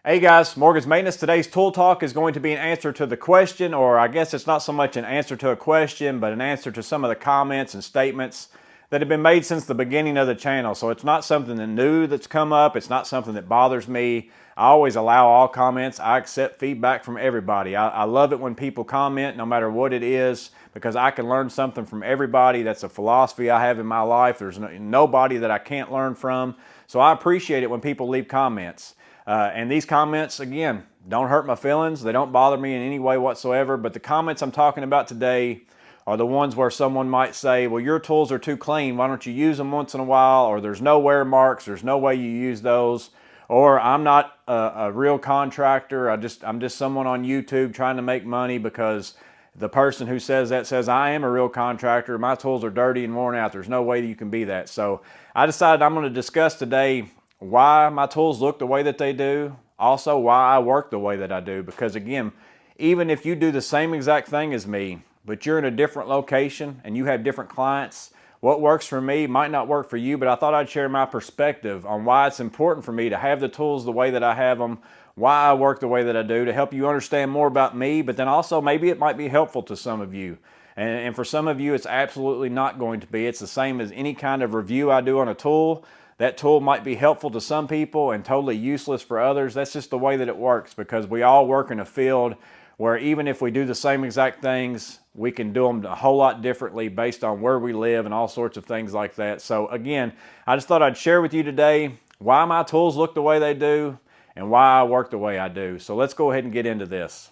Hey guys, Morgan's Maintenance. Today's Tool Talk is going to be an answer to the question, or I guess it's not so much an answer to a question, but an answer to some of the comments and statements that have been made since the beginning of the channel. So it's not something new that's come up. It's not something that bothers me. I always allow all comments. I accept feedback from everybody. I love it when people comment, no matter what it is, because I can learn something from everybody. That's a philosophy I have in my life. There's nobody that I can't learn from. So I appreciate it when people leave comments. And these comments, again, don't hurt my feelings. They don't bother me in any way whatsoever. But the comments I'm talking about today are the ones where someone might say, well, your tools are too clean. Why don't you use them once in a while? Or there's no wear marks. There's no way you use those. Or I'm not a real contractor. I'm just someone on YouTube trying to make money because the person who says that says I am a real contractor. My tools are dirty and worn out. There's no way that you can be that. So I decided I'm going to discuss today why my tools look the way that they do, also why I work the way that I do. Because again, even if you do the same exact thing as me, but you're in a different location and you have different clients, what works for me might not work for you. But I thought I'd share my perspective on why it's important for me to have the tools the way that I have them, why I work the way that I do, to help you understand more about me, but then also maybe it might be helpful to some of you. And for some of you, it's absolutely not going to be. It's the same as any kind of review I do on a tool. That tool might be helpful to some people and totally useless for others. That's just the way that it works, because we all work in a field where even if we do the same exact things, we can do them a whole lot differently based on where we live and all sorts of things like that. So again, I just thought I'd share with you today why my tools look the way they do and why I work the way I do. So let's go ahead and get into this.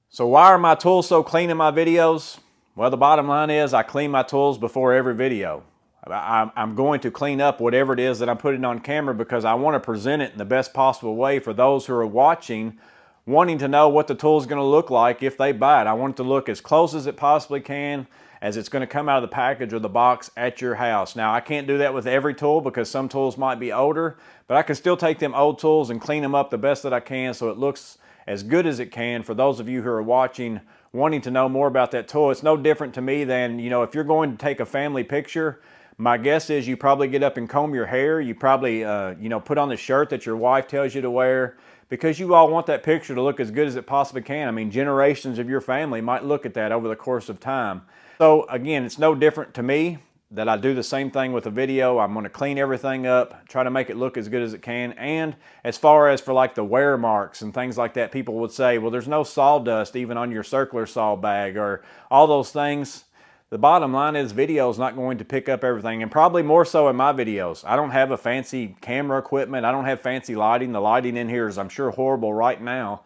So why are my tools so clean in my videos? Well, the bottom line is I clean my tools before every video. I'm going to clean up whatever it is that I'm putting on camera because I want to present it in the best possible way for those who are watching, wanting to know what the tool is going to look like if they buy it. I want it to look as close as it possibly can, as it's going to come out of the package or the box at your house. Now, I can't do that with every tool because some tools might be older, but I can still take them old tools and clean them up the best that I can so it looks as good as it can for those of you who are watching, wanting to know more about that tool. It's no different to me than, if you're going to take a family picture, my guess is you probably get up and comb your hair. You probably, put on the shirt that your wife tells you to wear because you all want that picture to look as good as it possibly can. I mean, generations of your family might look at that over the course of time. So again, it's no different to me that I do the same thing with a video. I'm going to clean everything up, try to make it look as good as it can. And as far as for like the wear marks and things like that, people would say, well, there's no sawdust even on your circular saw bag or all those things. The bottom line is video is not going to pick up everything, and probably more so in my videos. I don't have a fancy camera equipment. I don't have fancy lighting. The lighting in here is, I'm sure, horrible right now.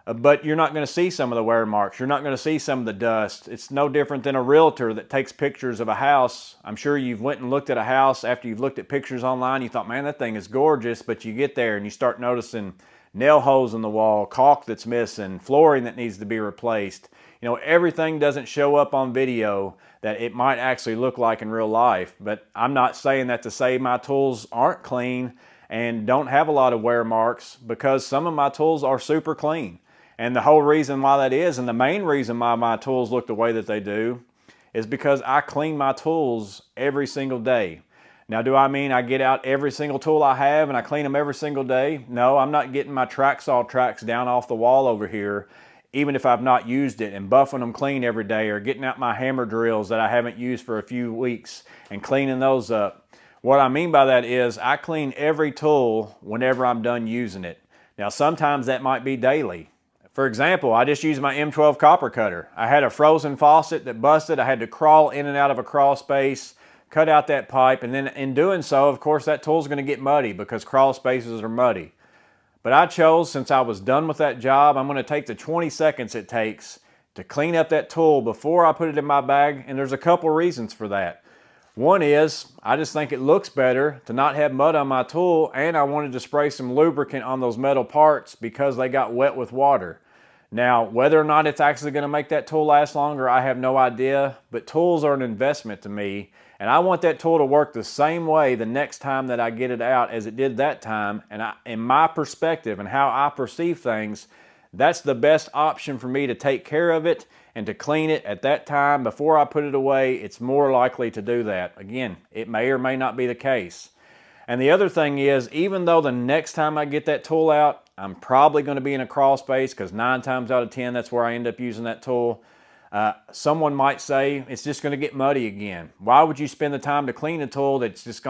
But you're not going to see some of the wear marks. You're not going to see some of the dust. It's no different than a realtor that takes pictures of a house. I'm sure you've went and looked at a house after you've looked at pictures online. You thought, man, that thing is gorgeous. But you get there and you start noticing nail holes in the wall, caulk that's missing, flooring that needs to be replaced. Everything doesn't show up on video that it might actually look like in real life. But I'm not saying that to say my tools aren't clean and don't have a lot of wear marks, because some of my tools are super clean. And the whole reason why that is, and the main reason why my tools look the way that they do, is because I clean my tools every single day. Now, do I mean I get out every single tool I have and I clean them every single day? No, I'm not getting my track saw tracks down off the wall over here, even if I've not used it, and buffing them clean every day, or getting out my hammer drills that I haven't used for a few weeks and cleaning those up. What I mean by that is I clean every tool whenever I'm done using it. Now, sometimes that might be daily. For example, I just used my M12 copper cutter. I had a frozen faucet that busted. I had to crawl in and out of a crawl space, cut out that pipe, and then in doing so, of course, that tool's going to get muddy because crawl spaces are muddy. But I chose, since I was done with that job, I'm going to take the 20 seconds it takes to clean up that tool before I put it in my bag, and there's a couple reasons for that. One is, I just think it looks better to not have mud on my tool, and I wanted to spray some lubricant on those metal parts because they got wet with water. Now, whether or not it's actually going to make that tool last longer, I have no idea, but tools are an investment to me, and I want that tool to work the same way the next time that I get it out as it did that time. And in my perspective and how I perceive things, that's the best option for me to take care of it and to clean it at that time before I put it away. It's more likely to do that. Again, it may or may not be the case. And the other thing is, even though the next time I get that tool out, I'm probably going to be in a crawl space because 9 times out of 10, that's where I end up using that tool. Someone might say it's just going to get muddy again. Why would you spend the time to clean a tool that's just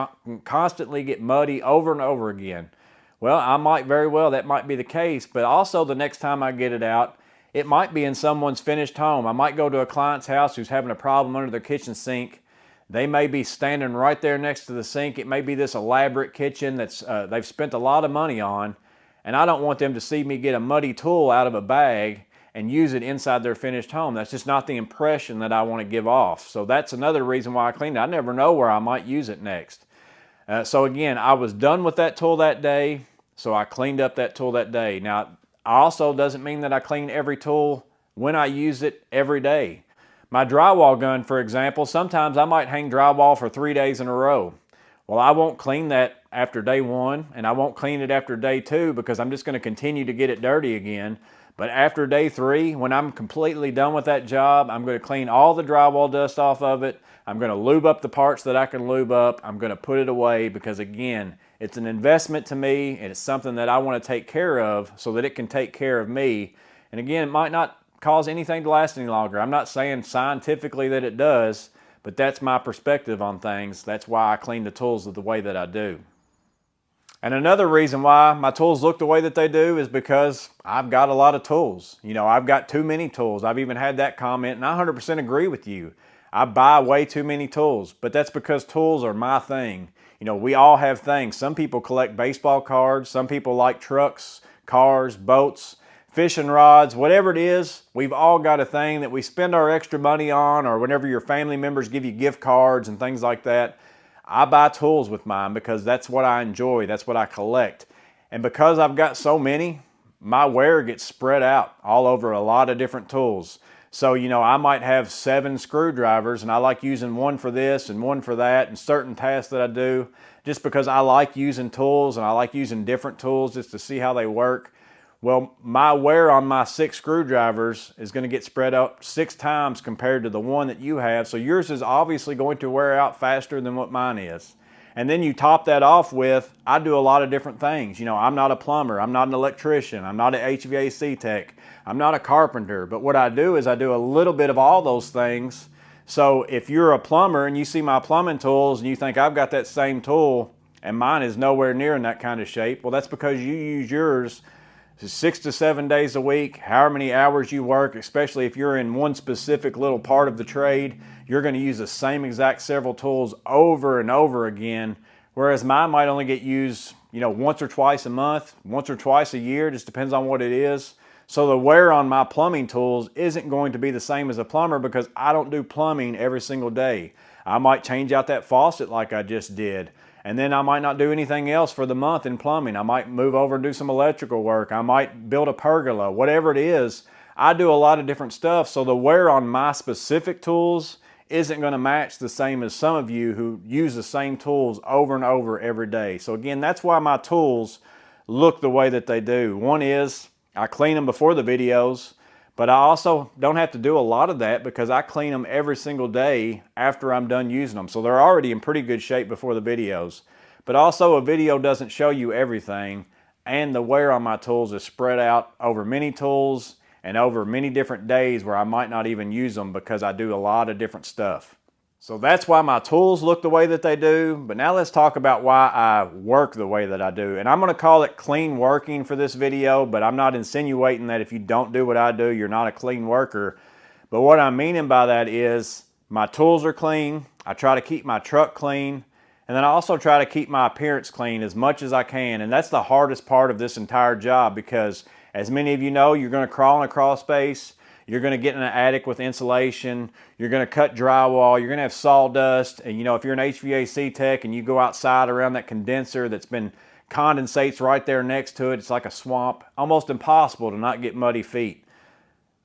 constantly get muddy over and over again? Well, I might very well, that might be the case, but also the next time I get it out, it might be in someone's finished home. I might go to a client's house who's having a problem under their kitchen sink. They may be standing right there next to the sink. It may be this elaborate kitchen that's they've spent a lot of money on, and I don't want them to see me get a muddy tool out of a bag and use it inside their finished home. That's just not the impression that I want to give off. So that's another reason why I cleaned it. I never know where I might use it next. So again, I was done with that tool that day, so I cleaned up that tool that day. Now, also doesn't mean that I clean every tool when I use it every day. My drywall gun, for example, sometimes I might hang drywall for 3 days in a row. Well, I won't clean that after day 1, and I won't clean it after day 2 because I'm just going to continue to get it dirty again. But after day 3, when I'm completely done with that job, I'm going to clean all the drywall dust off of it. I'm going to lube up the parts that I can lube up. I'm going to put it away because, again, it's an investment to me, and it's something that I want to take care of so that it can take care of me. And again, it might not cause anything to last any longer. I'm not saying scientifically that it does, but that's my perspective on things. That's why I clean the tools the way that I do. And another reason why my tools look the way that they do is because I've got a lot of tools. You know, I've got too many tools. I've even had that comment, and I 100% agree with you. I buy way too many tools, but that's because tools are my thing. You know, we all have things. Some people collect baseball cards. Some people like trucks, cars, boats, fishing rods, whatever it is. We've all got a thing that we spend our extra money on, or whenever your family members give you gift cards and things like that. I buy tools with mine because that's what I enjoy. That's what I collect. And because I've got so many, my wear gets spread out all over a lot of different tools. So, you know, I might have 7 screwdrivers, and I like using one for this and one for that and certain tasks that I do just because I like using tools and I like using different tools just to see how they work. Well, my wear on my 6 screwdrivers is going to get spread out 6 times compared to the one that you have. So yours is obviously going to wear out faster than what mine is. And then you top that off with, I do a lot of different things. You know, I'm not a plumber, I'm not an electrician, I'm not an HVAC tech, I'm not a carpenter. But what I do is I do a little bit of all those things. So if you're a plumber and you see my plumbing tools and you think I've got that same tool and mine is nowhere near in that kind of shape, well, that's because you use yours 6 to 7 days a week, however many hours you work, especially if you're in one specific little part of the trade, you're going to use the same exact several tools over and over again, whereas mine might only get used, you know, once or twice a month, once or twice a year, just depends on what it is. So the wear on my plumbing tools isn't going to be the same as a plumber because I don't do plumbing every single day. I might change out that faucet like I just did. And then I might not do anything else for the month in plumbing. I might move over and do some electrical work. I might build a pergola, whatever it is. I do a lot of different stuff. So the wear on my specific tools isn't going to match the same as some of you who use the same tools over and over every day. So again, that's why my tools look the way that they do. One is I clean them before the videos, but I also don't have to do a lot of that because I clean them every single day after I'm done using them. So they're already in pretty good shape before the videos. But also a video doesn't show you everything, and the wear on my tools is spread out over many tools and over many different days where I might not even use them because I do a lot of different stuff. So that's why my tools look the way that they do. But now let's talk about why I work the way that I do. And I'm going to call it clean working for this video, but I'm not insinuating that if you don't do what I do, you're not a clean worker. But what I'm meaning by that is my tools are clean. I try to keep my truck clean. And then I also try to keep my appearance clean as much as I can. And that's the hardest part of this entire job because, as many of you know, you're going to crawl in a crawl space. You're going to get in an attic with insulation. You're going to cut drywall. You're going to have sawdust. And, you know, if you're an HVAC tech and you go outside around that condenser that's been condensates right there next to it, it's like a swamp. Almost impossible to not get muddy feet.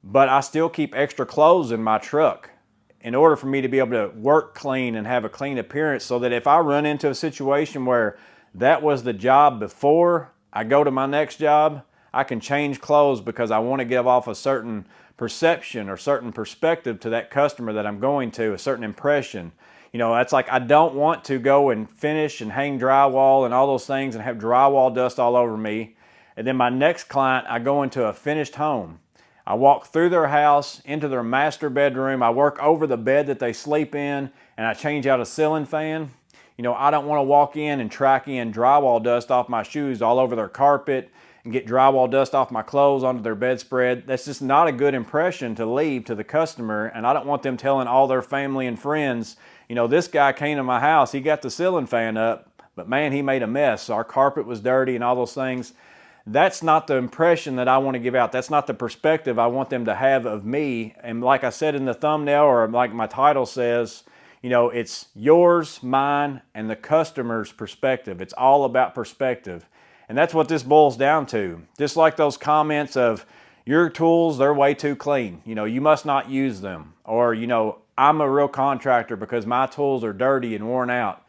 But I still keep extra clothes in my truck in order for me to be able to work clean and have a clean appearance so that if I run into a situation where that was the job before I go to my next job, I can change clothes because I want to give off a certain perception or certain perspective to that customer that I'm going to, a certain impression. You know, that's like I don't want to go and finish and hang drywall and all those things and have drywall dust all over me. And then my next client, I go into a finished home. I walk through their house into their master bedroom. I work over the bed that they sleep in, and I change out a ceiling fan. You know, I don't want to walk in and track in drywall dust off my shoes all over their carpet and get drywall dust off my clothes onto their bedspread. That's just not a good impression to leave to the customer, and I don't want them telling all their family and friends, you know, this guy came to my house, he got the ceiling fan up, but man, he made a mess. Our carpet was dirty and all those things. That's not the impression that I want to give out. That's not the perspective I want them to have of me. And like I said in the thumbnail, or like my title says, you know, it's yours, mine, and the customer's perspective. It's all about perspective. And that's what this boils down to. Just like those comments of, your tools, they're way too clean. You know, you must not use them. Or, you know, I'm a real contractor because my tools are dirty and worn out.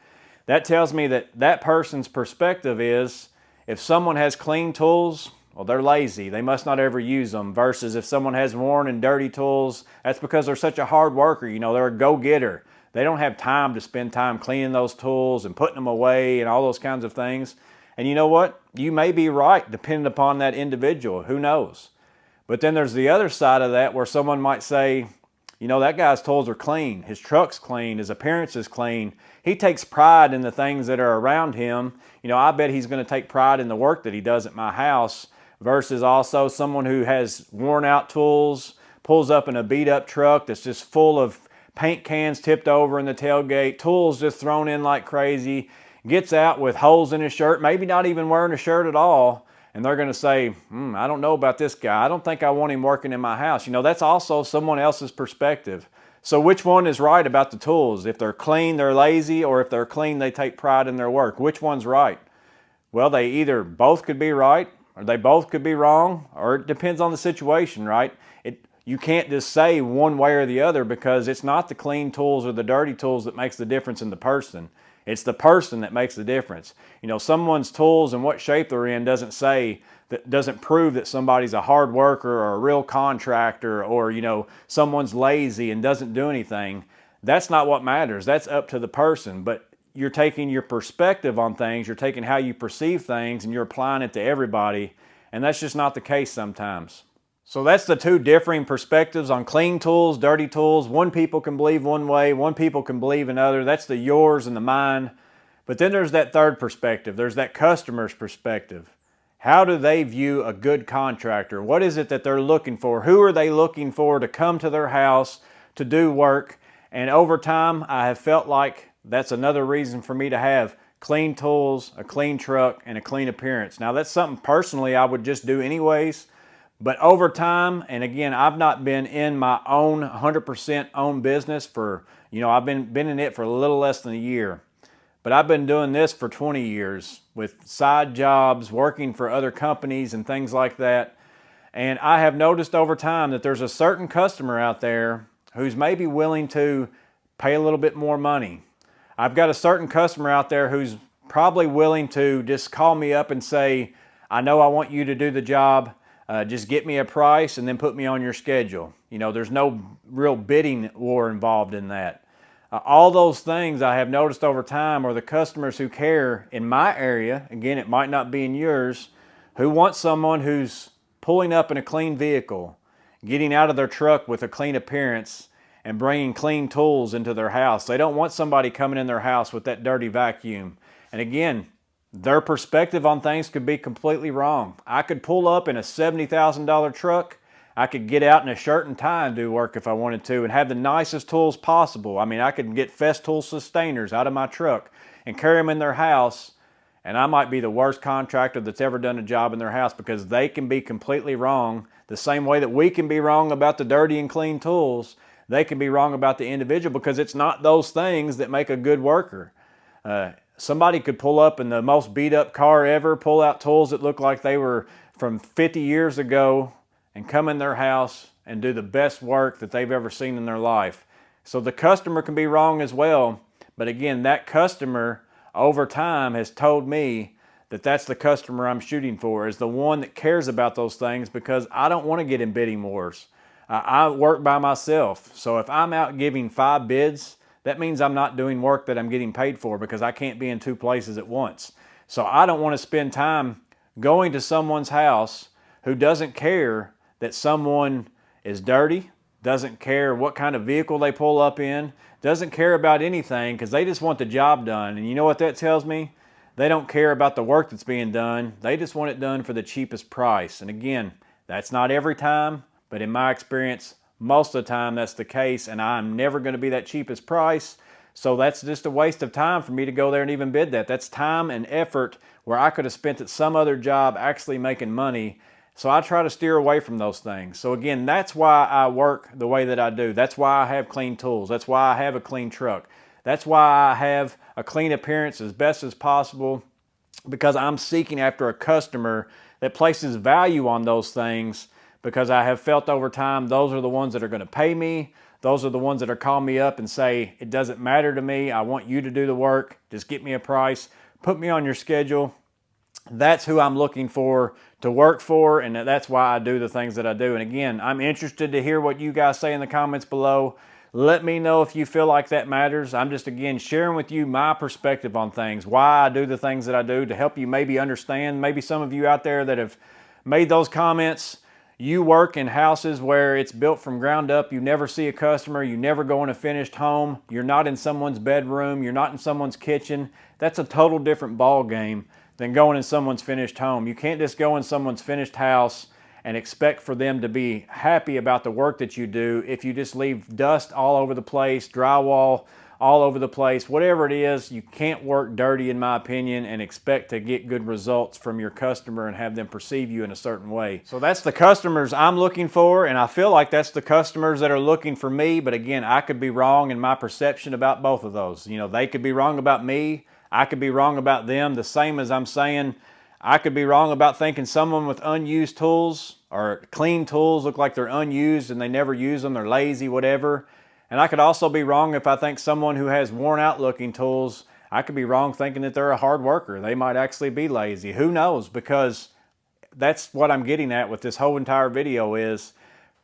That tells me that that person's perspective is, if someone has clean tools, well, they're lazy. They must not ever use them. Versus if someone has worn and dirty tools, that's because they're such a hard worker. You know, they're a go-getter. They don't have time to spend time cleaning those tools and putting them away and all those kinds of things. And you know what? You may be right, depending upon that individual. Who knows? But then there's the other side of that where someone might say, you know, that guy's tools are clean. His truck's clean. His appearance is clean. He takes pride in the things that are around him. You know, I bet he's going to take pride in the work that he does at my house, versus also someone who has worn out tools, pulls up in a beat up truck that's just full of paint cans tipped over in the tailgate, tools just thrown in like crazy, gets out with holes in his shirt, maybe not even wearing a shirt at all. And they're going to say, I don't know about this guy. I don't think I want him working in my house. You know, that's also someone else's perspective. So which one is right about the tools? If they're clean, they're lazy, or if they're clean, they take pride in their work. Which one's right? Well, they either both could be right, or they both could be wrong, or it depends on the situation, right? You can't just say one way or the other, because it's not the clean tools or the dirty tools that makes the difference in the person. It's the person that makes the difference. You know, someone's tools and what shape they're in doesn't prove that somebody's a hard worker or a real contractor, or, you know, someone's lazy and doesn't do anything. That's not what matters. That's up to the person. But you're taking your perspective on things, you're taking how you perceive things, and you're applying it to everybody. And that's just not the case sometimes. So that's the two differing perspectives on clean tools, dirty tools. One people can believe one way, one people can believe another. That's the yours and the mine. But then there's that third perspective. There's that customer's perspective. How do they view a good contractor? What is it that they're looking for? Who are they looking for to come to their house to do work? And over time, I have felt like that's another reason for me to have clean tools, a clean truck, and a clean appearance. Now, that's something personally I would just do anyways. But over time, and again, I've not been in my own 100% own business for, you know, I've been in it for a little less than a year. But I've been doing this for 20 years with side jobs, working for other companies and things like that. And I have noticed over time that there's a certain customer out there who's maybe willing to pay a little bit more money. I've got a certain customer out there who's probably willing to just call me up and say, I know I want you to do the job. Just get me a price and then put me on your schedule. You know, there's no real bidding war involved in that. All those things I have noticed over time are the customers who care in my area. Again, it might not be in yours, who want someone who's pulling up in a clean vehicle, getting out of their truck with a clean appearance, and bringing clean tools into their house. They don't want somebody coming in their house with that dirty vacuum. And again, their perspective on things could be completely wrong. I could pull up in a $70,000 truck. I could get out in a shirt and tie and do work if I wanted to, and have the nicest tools possible. I mean, I could get Festool sustainers out of my truck and carry them in their house, and I might be the worst contractor that's ever done a job in their house, because they can be completely wrong. The same way that we can be wrong about the dirty and clean tools, they can be wrong about the individual, because it's not those things that make a good worker. Somebody could pull up in the most beat up car ever, pull out tools that look like they were from 50 years ago, and come in their house and do the best work that they've ever seen in their life. So the customer can be wrong as well. But again, that customer over time has told me that that's the customer I'm shooting for, is the one that cares about those things, because I don't want to get in bidding wars. I work by myself. So if I'm out giving 5 bids, that means I'm not doing work that I'm getting paid for, because I can't be in 2 places at once. So I don't want to spend time going to someone's house who doesn't care that someone is dirty, doesn't care what kind of vehicle they pull up in, doesn't care about anything because they just want the job done. And you know what that tells me? They don't care about the work that's being done. They just want it done for the cheapest price. And again, that's not every time, but in my experience, most of the time that's the case, and I'm never going to be that cheapest price. So that's just a waste of time for me to go there and even bid that. That's time and effort where I could have spent at some other job actually making money. So I try to steer away from those things. So again, that's why I work the way that I do. That's why I have clean tools. That's why I have a clean truck. That's why I have a clean appearance as best as possible, because I'm seeking after a customer that places value on those things, because I have felt over time those are the ones that are going to pay me. Those are the ones that are calling me up and say, it doesn't matter to me. I want you to do the work. Just get me a price. Put me on your schedule. That's who I'm looking for to work for, and that's why I do the things that I do. And again, I'm interested to hear what you guys say in the comments below. Let me know if you feel like that matters. I'm just, again, sharing with you my perspective on things, why I do the things that I do, to help you maybe understand. Maybe some of you out there that have made those comments, you work in houses where it's built from ground up. You never see a customer. You never go in a finished home. You're not in someone's bedroom. You're not in someone's kitchen. That's a total different ball game than going in someone's finished home. You can't just go in someone's finished house and expect for them to be happy about the work that you do if you just leave dust all over the place, drywall all over the place, whatever it is. You can't work dirty, in my opinion, and expect to get good results from your customer and have them perceive you in a certain way. So that's the customers I'm looking for, and I feel like that's the customers that are looking for me. But again, I could be wrong in my perception about both of those. You know, they could be wrong about me. I could be wrong about them, the same as I'm saying I could be wrong about thinking someone with unused tools or clean tools look like they're unused and they never use them, they're lazy, whatever. And I could also be wrong if I think someone who has worn out looking tools, I could be wrong thinking that they're a hard worker. They might actually be lazy. Who knows? Because that's what I'm getting at with this whole entire video is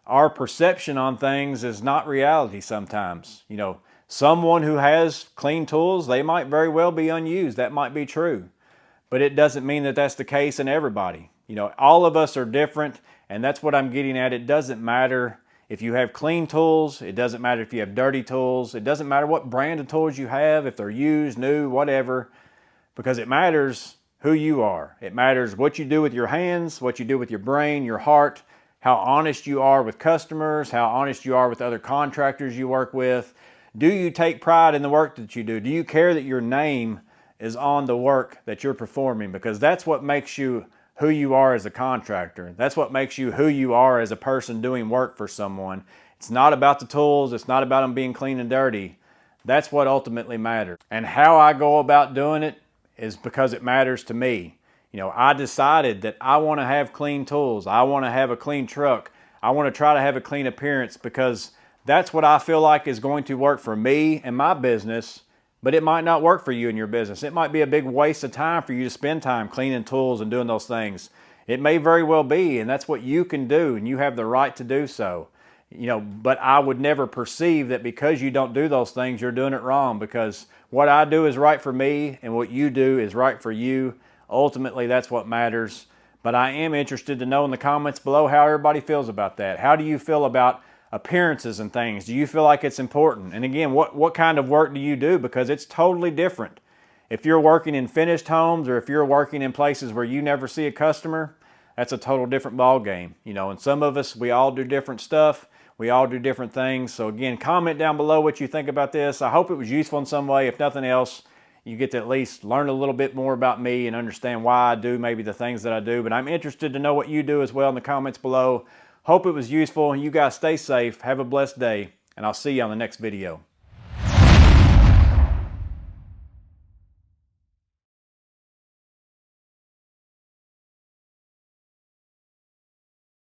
our perception on things is not reality sometimes. You know, someone who has clean tools, they might very well be unused. That might be true. But it doesn't mean that that's the case in everybody. You know, all of us are different, and that's what I'm getting at. It doesn't matter if you have clean tools. It doesn't matter if you have dirty tools. It doesn't matter what brand of tools you have, if they're used, new, whatever, because it matters who you are. It matters what you do with your hands, what you do with your brain, your heart, how honest you are with customers, how honest you are with other contractors you work with. Do you take pride in the work that you do? Do you care that your name is on the work that you're performing? Because that's what makes you who you are as a contractor. That's what makes you who you are as a person doing work for someone. It's not about the tools. It's not about them being clean and dirty. That's what ultimately matters. And how I go about doing it is because it matters to me. You know, I decided that I want to have clean tools. I want to have a clean truck. I want to try to have a clean appearance because that's what I feel like is going to work for me and my business. But it might not work for you in your business. It might be a big waste of time for you to spend time cleaning tools and doing those things. It may very well be, and that's what you can do, and you have the right to do so. You know, but I would never perceive that because you don't do those things, you're doing it wrong, because what I do is right for me, and what you do is right for you. Ultimately, that's what matters. But I am interested to know in the comments below how everybody feels about that. How do you feel about appearances and things? Do you feel like it's important? And again, what kind of work do you do? Because it's totally different. If you're working in finished homes or if you're working in places where you never see a customer, that's a total different ball game. You know, and some of us, we all do different stuff. We all do different things. So again, comment down below what you think about this. I hope it was useful in some way. If nothing else, you get to at least learn a little bit more about me and understand why I do maybe the things that I do. But I'm interested to know what you do as well in the comments below. Hope it was useful, and you guys stay safe. Have a blessed day, and I'll see you on the next video.